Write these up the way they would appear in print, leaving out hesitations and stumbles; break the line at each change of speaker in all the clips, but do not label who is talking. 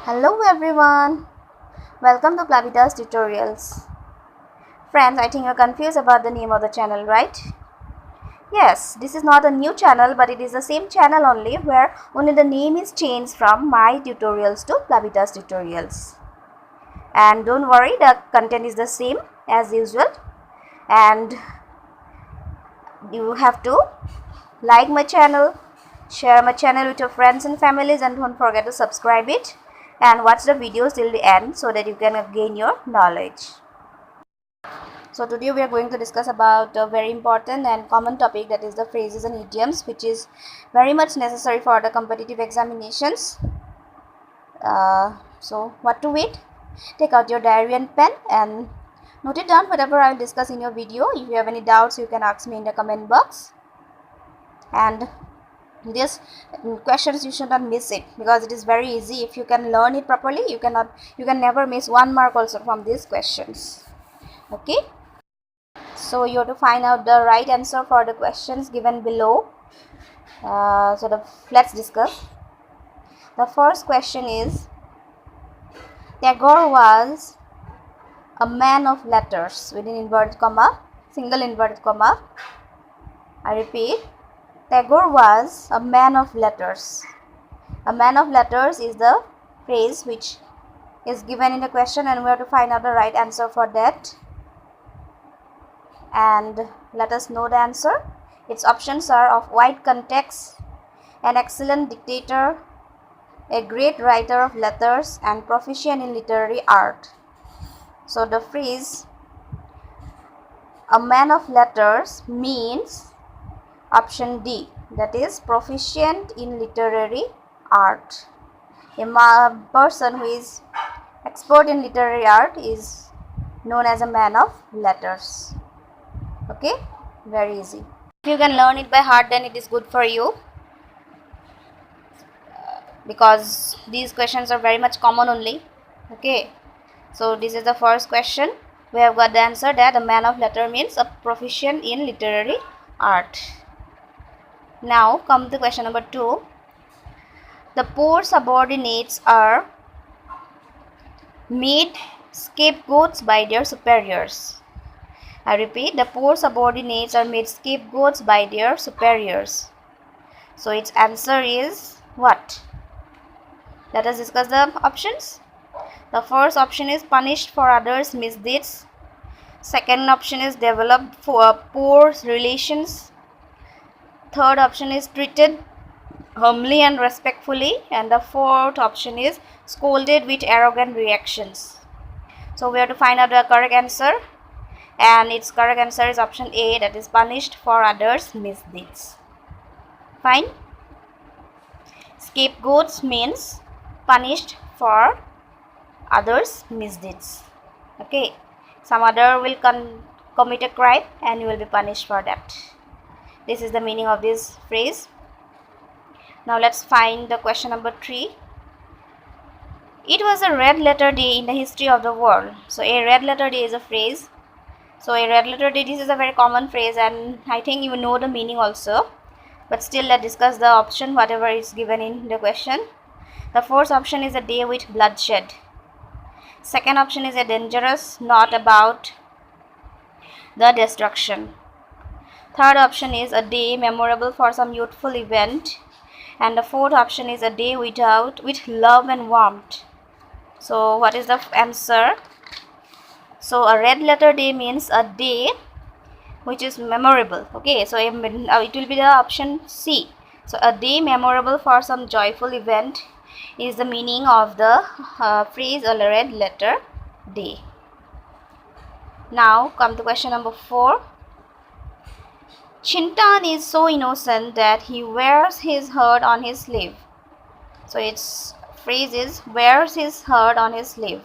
Hello everyone, welcome to Plabita's tutorials. Friends, I think you're confused about the name of the channel, right? Yes, this is not a new channel, but it is the same channel only where only the name is changed from my tutorials to Plabita's tutorials. And don't worry, the content is the same as usual, and you have to like my channel, share my channel with your friends and families, and don't forget to subscribe it and watch the videos till the end so that you can gain your knowledge. So today we are going to discuss about a very important and common topic, that is the phrases and idioms, which is very much necessary for the competitive examinations. So what to wait? Take out your diary and pen and note it down whatever I will discuss in your video. If you have any doubts, you can ask me in the comment box. And these questions you should not miss it, because it is very easy. If you can learn it properly, you can never miss 1 mark also from these questions. Okay, so you have to find out the right answer for the questions given below. Let's discuss. The first question is, Tagore was a man of letters, within inverted comma, single inverted comma. I repeat, Tagore was a man of letters. A man of letters is the phrase which is given in the question, and we have to find out the right answer for that. And let us know the answer. Its options are: of wide context, an excellent dictator, a great writer of letters, and proficient in literary art. So the phrase a man of letters means option D, that is proficient in literary art. A person who is expert in literary art is known as a man of letters. Okay, very easy. If you can learn it by heart, then it is good for you, because these questions are very much common only. Okay, so this is the first question. We have got the answer that a man of letter means a proficient in literary art. Now come to question number 2. The poor subordinates are made scapegoats by their superiors. I repeat, the poor subordinates are made scapegoats by their superiors. So its answer is what? Let us discuss the options. The first option is punished for others' misdeeds. Second option is developed for poor relations. Third option is treated humbly and respectfully. And the fourth option is scolded with arrogant reactions. So we have to find out the correct answer. And its correct answer is option A, that is punished for others' misdeeds. Fine. Scapegoats means punished for others' misdeeds. Okay, some other will commit a crime and you will be punished for that. This is the meaning of this phrase. Now let's find the question number 3. It was a red letter day in the history of the world. So a red letter day is a phrase. So a red letter day, this is a very common phrase, and I think you know the meaning also. But still, let's discuss the option, whatever is given in the question. The first option is a day with bloodshed. Second option is a dangerous, not about the destruction. Third option is a day memorable for some youthful event. And the fourth option is a day with love and warmth. So what is the answer? So a red letter day means a day which is memorable. Okay, so it will be the option C. So a day memorable for some joyful event is the meaning of the phrase a red letter day. Now come to question number 4. Chintan is so innocent that he wears his heart on his sleeve. So its phrase is wears his heart on his sleeve.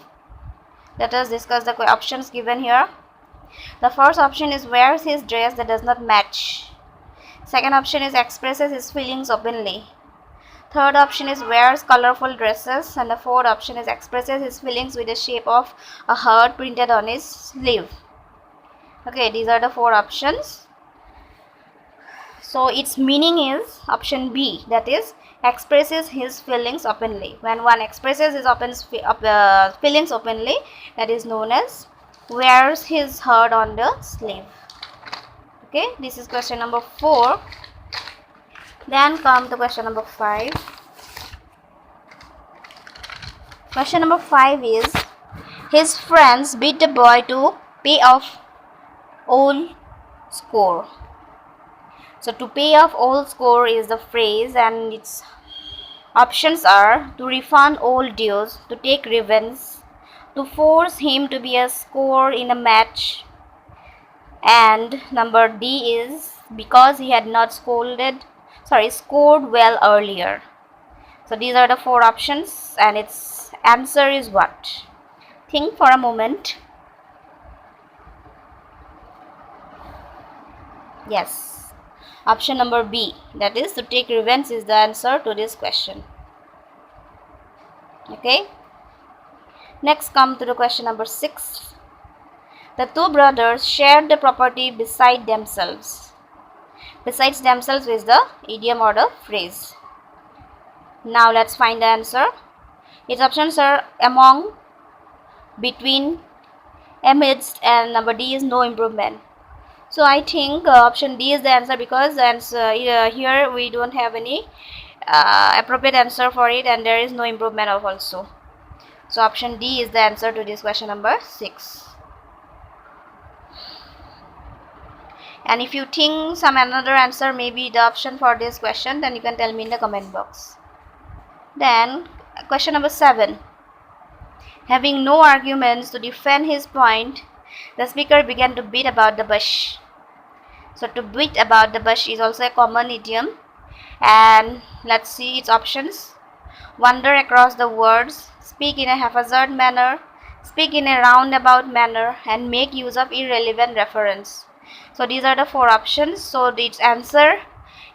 Let us discuss the options given here. The first option is wears his dress that does not match. Second option is expresses his feelings openly. Third option is wears colorful dresses. And the fourth option is expresses his feelings with the shape of a heart printed on his sleeve. Okay, these are the 4 options. So its meaning is option B, that is expresses his feelings openly. When one expresses his feelings openly, that is known as wears his heart on the sleeve. Okay, this is question number 4. Then come to question number 5. Question number 5 is, his friends beat the boy to pay off old score. So to pay off old score is the phrase, and its options are to refund old dues, to take revenge, to force him to be a score in a match, and number D is because he had not scored well earlier. So these are the 4 options, and its answer is what? Think for a moment. Yes, option number B, that is to take revenge, is the answer to this question. Okay, next come to the question number 6. The 2 brothers shared the property besides themselves. Besides themselves is the idiom or the phrase. Now let's find the answer. Its options are among, between, amidst, and number D is no improvement. So I think option D is the answer, because the answer here we don't have any appropriate answer for it, and there is no improvement of also. So option D is the answer to this question number 6. And if you think some another answer may be the option for this question, then you can tell me in the comment box. Then question number 7. Having no arguments to defend his point, the speaker began to beat about the bush. So to beat about the bush is also a common idiom, and let's see its options. Wander across the words, speak in a haphazard manner, speak in a roundabout manner, and make use of irrelevant reference. So these are the 4 options. So its answer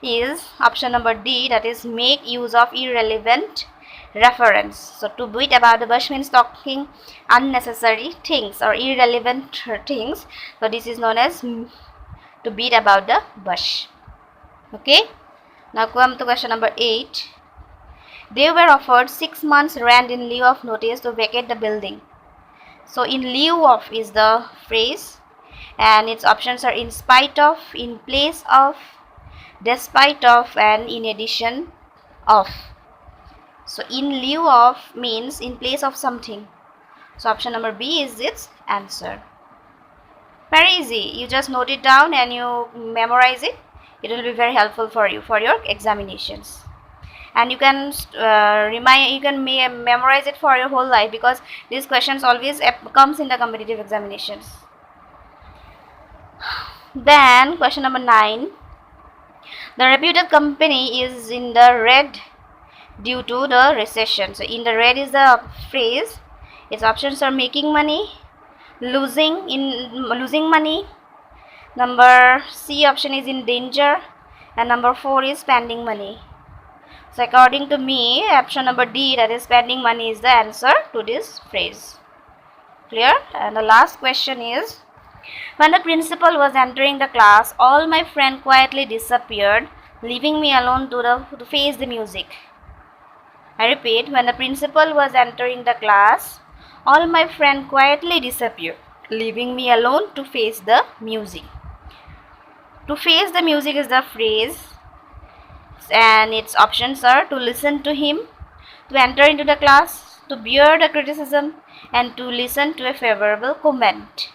is option number D, that is make use of irrelevant reference. So to beat about the bush means talking unnecessary things or irrelevant things. So this is known as to beat about the bush. Okay, now come to question number 8. They were offered 6 months rent in lieu of notice to vacate the building. So in lieu of is the phrase, and its options are in spite of, in place of, despite of, and in addition of. So in lieu of means in place of something. So option number B is its answer. Very easy. You just note it down and you memorize it. It will be very helpful for you for your examinations. And you can memorize it for your whole life, because these questions always comes in the competitive examinations. Then question number 9. The reputed company is in the red due to the recession. So in the red is the phrase. Its options are making money, losing money. Number C option is in danger, and number 4 is spending money. So according to me, option number D, that is spending money, is the answer to this phrase. Clear? And the last question is, when the principal was entering the class, all my friends quietly disappeared, leaving me alone to face the music. I repeat, when the principal was entering the class, all my friends quietly disappeared, leaving me alone to face the music. To face the music is the phrase, and its options are to listen to him, to enter into the class, to bear the criticism, and to listen to a favorable comment.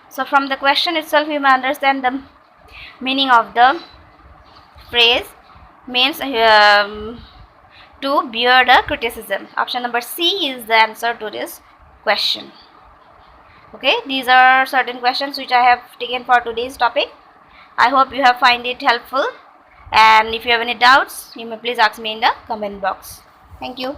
So from the question itself you may understand the meaning of the phrase means to bear the criticism. Option number C is the answer to this question. Okay, these are certain questions which I have taken for today's topic. I hope you have find it helpful, and if you have any doubts, you may please ask me in the comment box. Thank you.